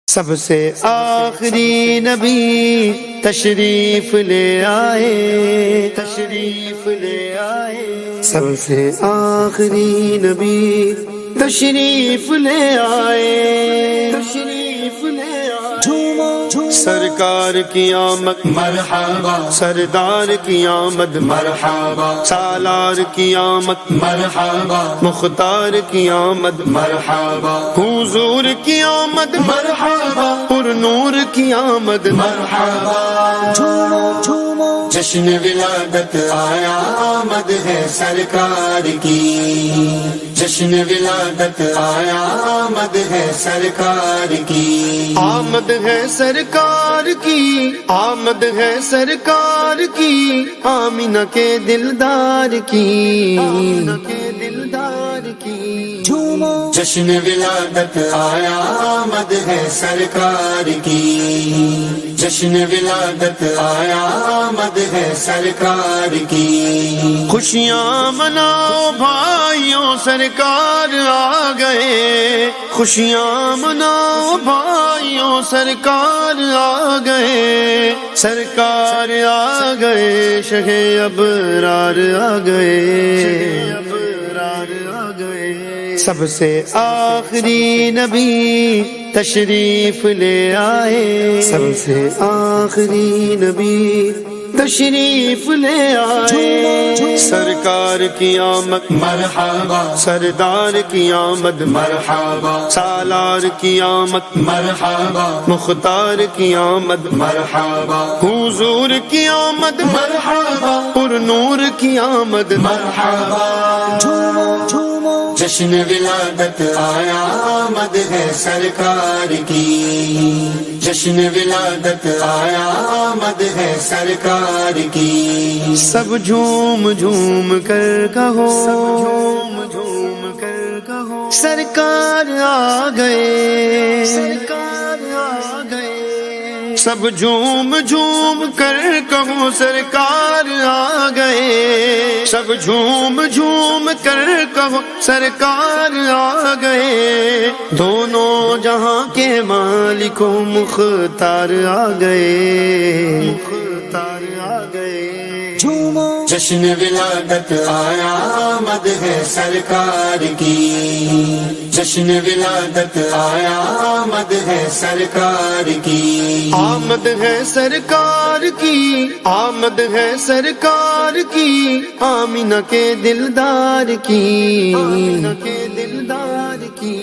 سب سے آخری نبی تشریف لے آئے، تشریف لے آئے، سب سے آخری نبی تشریف لے آئے، تشریف لے آئے، سرکار کی آمد مرحبا، سردار کی آمد مرحبا، سالار کی آمد مرحبا، مختار کی آمد مرحبا، حضور کی آمد مرحبا، پر نور کی آمد مرحبا، جشن ولادت آیا، آمد ہے سرکار کی، جشن ولادت آیا، آمد ہے سرکار کی، آمد ہے سرکار کی، آمد ہے سرکار کی، آمینہ کے دلدار کی، آمینہ کے دلدار کی، جشن ولادت آیا، آمد ہے سرکار کی، جشن ولادت آیا، آمد ہے سرکار کی، خوشیاں مناؤ بھائیوں سرکار آ گئے، خوشیاں مناؤ بھائیوں سرکار آ گئے، سرکار آ گئے، شہ ابرار آ گئے، ابرار آ گئے، سب سے آخری نبی تشریف لے آئے، سب سے آخری نبی تشریف لے آئے، سرکار کی آمد مرحبا، سردار کی آمد مرحبا، سالار کی آمد مرحبا، مختار کی آمد مرحبا، حضور کی آمد مرحبا، پر نور کی آمد مرحبا، جشن ولادت آیا، آمد ہے سرکار کی، جشن ولادت آیا، آمد ہے سرکار کی، سب جھوم جھوم کر کہو، سب جھوم جھوم کر کہو، سرکار آ گئے، سرکار آ گئے، سب جھوم جھوم کر کہو سرکار آ گئے، سب جھوم جھوم کر کہو سرکار آ گئے، دونوں جہاں کے مالک و مختار آ گئے، مختار آ گئے، جشن ولادت آیا، آمد ہے سرکار کی، جشن ولادت آیا، آمد ہے سرکار کی، آمد ہے سرکار کی، آمد ہے سرکار کی، آمینہ کے دلدار کی، آمینہ کے دلدار کی،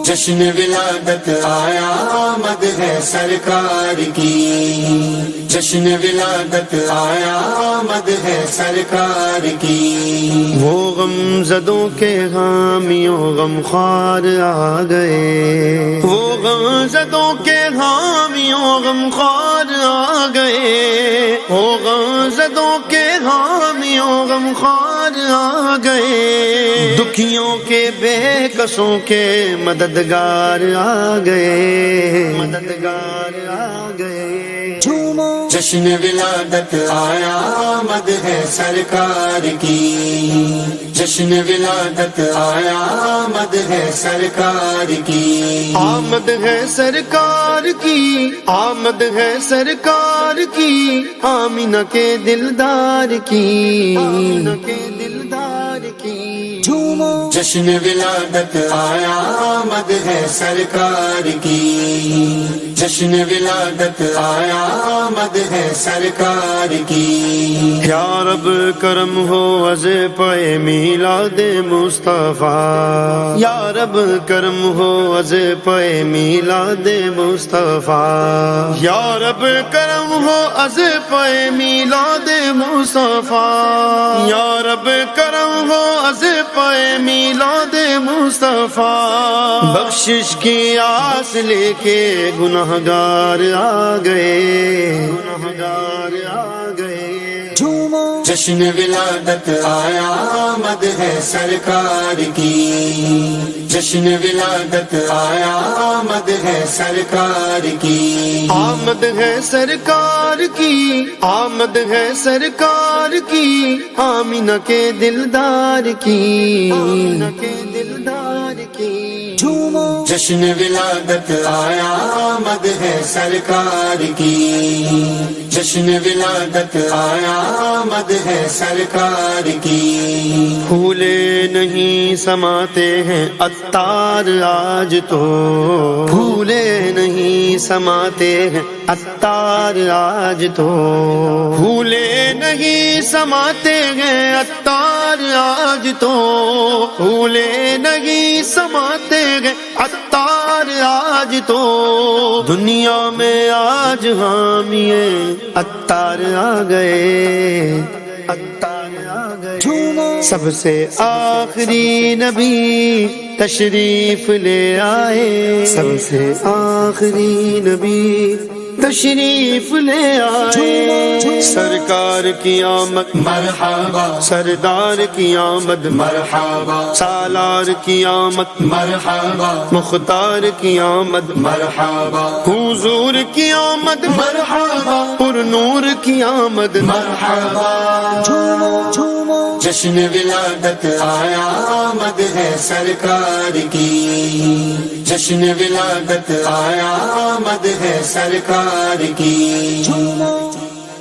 جشن ولادت آیا، آمد ہے سرکار کی، جشن ولادت آیا، آمد ہے سرکار کی، وہ غم زدوں کے حامیوں غم خوار آ گئے، وہ غم زدوں کے حامیوں غم خوار آ گئے، وہ غم زدوں کے حامیوں غم خوار آ گئے، دکھیوں کے بے کسوں کے مددگار آ گئے، مددگار آ گئے، جشن ولادت آیا، آمد ہے سرکار کی، جشن ولادت آیا، آمد ہے سرکار کی، آمد ہے سرکار کی، آمد ہے سرکار کی، آمینہ کے دلدار کی، آمینہ کے دلدار کی، جشن ولادت آیا، آمد ہے سرکار کی، جشن ولادت آیا، آمد ہے سرکار کی، یا رب کرم ہو از پہ میلاد مصطفیٰ، یا رب کرم ہو از پہ میلاد مصطفیٰ، یا رب کرم ہو از پہ میلاد مصطفیٰ، یا رب کرم ہو از پہ میلاد مصطفیٰ، بخشش کی آس لے کے گنہگار آ گئے، گنہگار آ گئے، جشن ولادت آیا، آمد ہے سرکار کی، جشن ولادت آیا، آمد ہے سرکار کی، آمد ہے سرکار کی، آمد ہے سرکار کی، آمینہ کے دلدار کی، آمینہ کے دلدار کی، جشن ولادت آیا آمد ہے سرکار کی، جشن ولادت آیا آمد ہے سرکار کی، پھولے نہیں سماتے ہیں عطار آج تو، پھولے نہیں سماتے ہیں عطار آج تو، پھولے نہیں سماتے ہیں عطار آج تو، پھولے نہیں سماتے ہیں عطار آج تو، دنیا میں آج حامی عطار آ گئے، عطار آ گئے، سب سے آخری نبی تشریف لے آئے، سب سے آخری نبی تشریف لے آئے، سرکار کی آمد مرحبا، سردار کی آمد مرحبا، سالار کی آمد مرحبا، مختار کی آمد مرحبا، حضور کی آمد مرحبا، پر نور کی آمد مرحبا، جشن ولادت آیا آمد ہے سرکار کی، جشن ولادت آیا آمد ہے سرکار کی،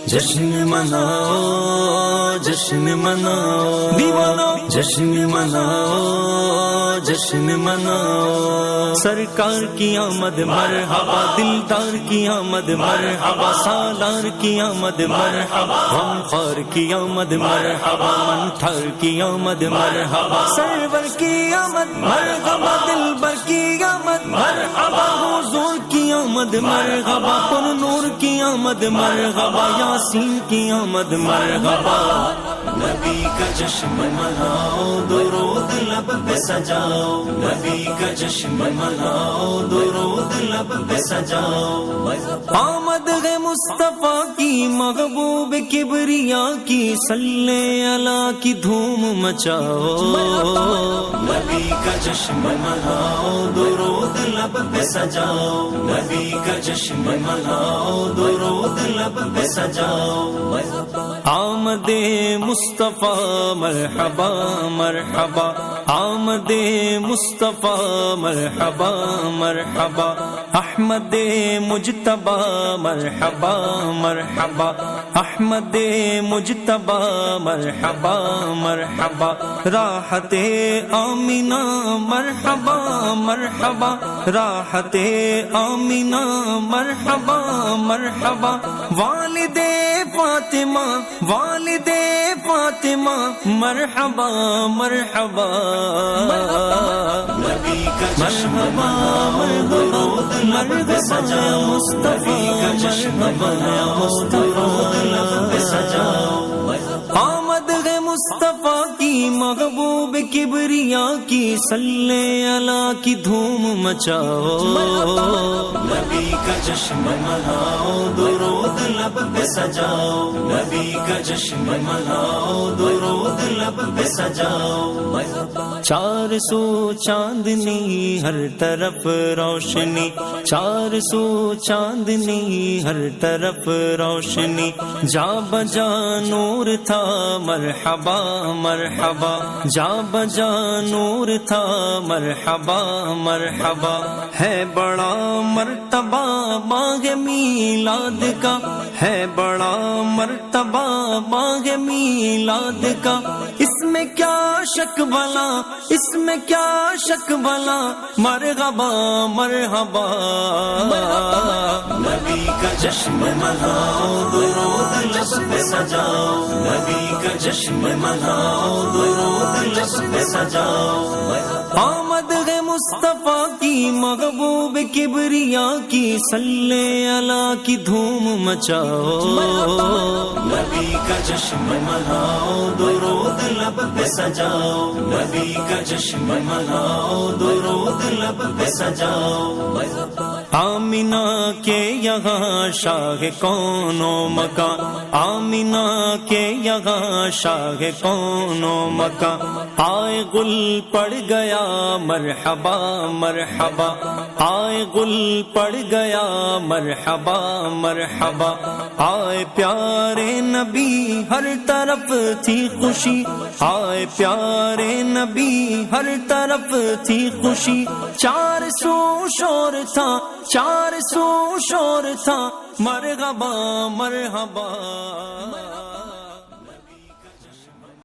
جشن مناؤ جشن مناؤ دیوانو، جشن مناؤ جشن مناؤ، سرکار کی آمد مرحبا، دلدار کی آمد مرحبا، سالار کی آمد مرحبا، غمخوار کی آمد مرحبا، منٹھار کی آمد مرحبا، سرور کی آمد مرحبا، دلبر کی آمد مرحبا، حضور کی آمد مرحبا، پر نور کی آمد مرحبا، یاسین کی آمد مرحبا، نبی کا جشن مناؤ، درود لب پہ سجاؤ، نبی کا جشن مناؤ، درود لب پہ سجاؤ، آمد ہے مصطفیٰ کی محبوب کبریا کی، صلی اللہ کی دھوم مچاؤ، نبی کا جشن مناؤ، درود لب پہ سجاؤ، نبی کا جشن مناؤ، درود لب پہ سجاؤ، آمد مصطفیٰ مرحبا مرحبا، آمد مصطفیٰ مرحبا مرحبا، احمد مجتبی مرحبا مرحبا، احمد مجتبی مرحبا مرحبا، راحت آمینہ مرحبا مرحبا، راحت آمینہ مرحبا مرحبا، والد فاطمہ والد فاطمہ مرحبا مرحبا، نبی کا مرحبا مرحبا مرحبا، مصطفیٰ مرحبا مصطفیٰ، آمد ہے مصطفیٰ کی محبوب کبریا کی، صلی اللہ کی دھوم مچاؤ، نبی کا جشن مناؤ، درود لب پہ سجاؤ، نبی کا جشن مناؤ، درود لب پہ سجاؤ، چار سو چاندنی ہر طرف روشنی، چار سو چاندنی ہر طرف روشنی، جا بجا نور تھا مرحبا مرحبا، جا بجا نور تھا مرحبا مرحبا، ہے بڑا مرتبہ باغ میلاد کا، ہے بڑا مرتبہ باغ میلاد کا، اس میں کیا شک بلا، اس میں کیا شک بلا، مرحبا مرحبا، نبی کا جشن مناؤ، درود لب پہ سجاؤ، نبی کا جشن مناؤ، درود لب پہ سجاؤ، آمد ہے مصطفیٰ کی محبوب کبریا کی، صلی اللہ کی دھوم مچاؤ، نبی کا جشن مناؤ، درود لب پہ سجاؤ، نبی کا جشن مناؤ، درود لب پہ سجاؤ، آمینہ کے یہاں شاہ کون و مکان، آمینہ کے یہاں شاہ کون و مکان، آئے گل پڑ گیا مرحبا مرحبا، آئے گل پڑ گیا مرحبا مرحبا، آئے پیارے نبی ہر طرف تھی خوشی، آئے پیارے نبی ہر طرف تھی خوشی، چار سو شور تھا، چار سو شور تھا، مرحبا مرحبا۔